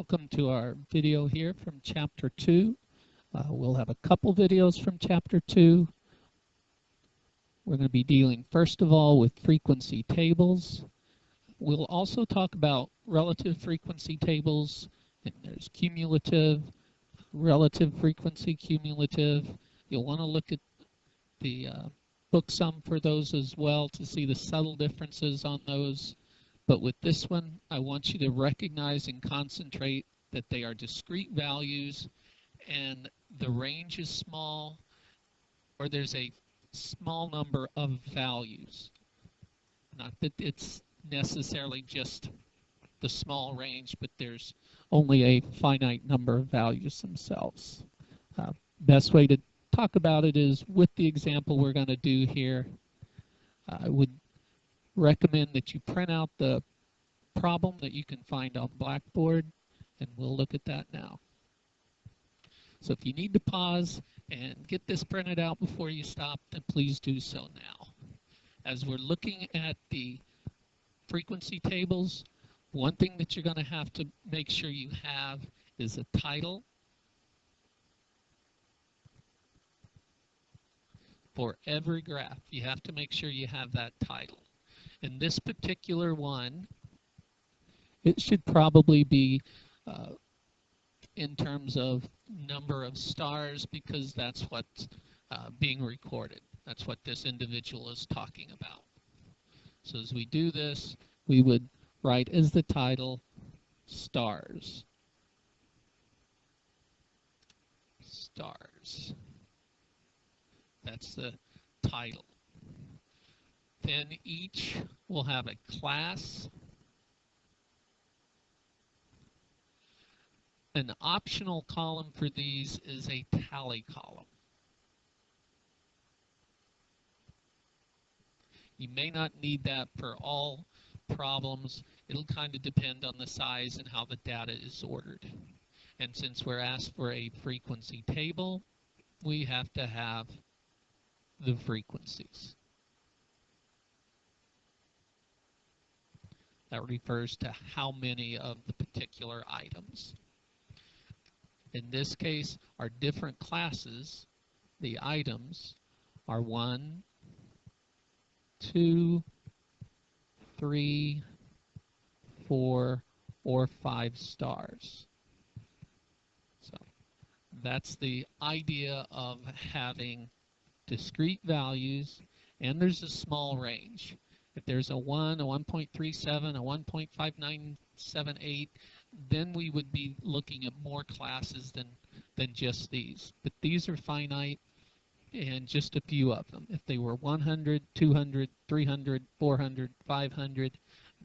Welcome to our video here from Chapter 2. We'll have a couple videos from Chapter 2. We're going to be dealing first of all with frequency tables. We'll also talk about relative frequency tables, and there's cumulative, relative frequency, cumulative. You'll want to look at the book sum for those as well to see the subtle differences on those. But with this one, I want you to recognize and concentrate that they are discrete values and the range is small, or there's a small number of values. Not that it's necessarily just the small range, but there's only a finite number of values themselves. Best way to talk about it is with the example we're going to do here. I would recommend that you print out the problem that you can find on Blackboard, and we'll look at that now. So if you need to pause and get this printed out before you stop, then please do so now. As we're looking at the frequency tables, one thing that you're going to have to make sure you have is a title for every graph. You have to make sure you have that title. In this particular one, it should probably be in terms of number of stars, because that's what's being recorded. That's what this individual is talking about. So as we do this, we would write as the title, stars. Stars. That's the title. Then each will have a class. An optional column for these is a tally column. You may not need that for all problems. It'll kind of depend on the size and how the data is ordered. And since we're asked for a frequency table, we have to have the frequencies. That refers to how many of the particular items. In this case, our different classes, the items, are 1, 2, 3, 4, or 5 stars. So that's the idea of having discrete values, and there's a small range. If there's a 1, a 1.37, a 1.5978, then we would be looking at more classes than just these. But these are finite, and just a few of them. If they were 100, 200, 300, 400, 500,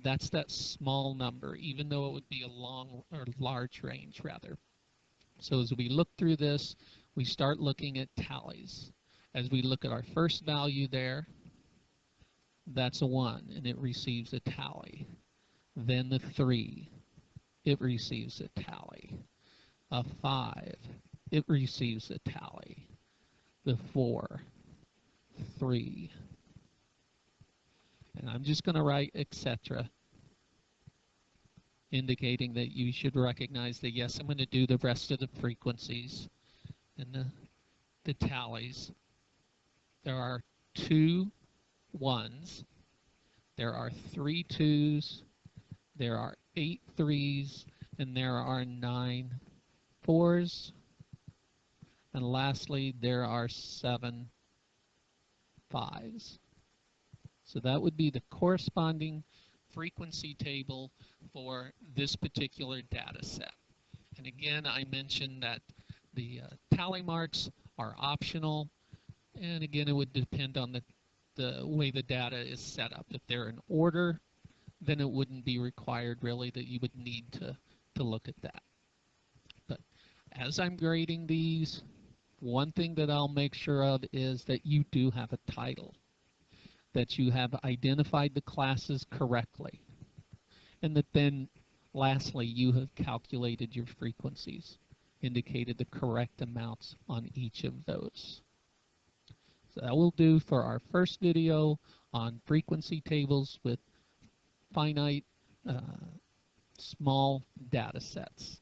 that's that small number, even though it would be a long or large range rather. So as we look through this, we start looking at tallies. As we look at our first value there, that's a 1, and it receives a tally. Then the 3, it receives a tally. A 5, it receives a tally. The 4, 3. And I'm just going to write etc., indicating that you should recognize that yes, I'm going to do the rest of the frequencies and the tallies. There are 2 1s, there are 3 2s, there are 8 3s, and there are 9 4s, and lastly there are 7 5s. So that would be the corresponding frequency table for this particular data set. And again, I mentioned that the tally marks are optional, and again, it would depend on the way the data is set up. If they're in order, then it wouldn't be required really that you would need to look at that. But as I'm grading these, one thing that I'll make sure of is that you do have a title, that you have identified the classes correctly, and that then lastly you have calculated your frequencies, indicated the correct amounts on each of those. So that will do for our first video on frequency tables with finite small data sets.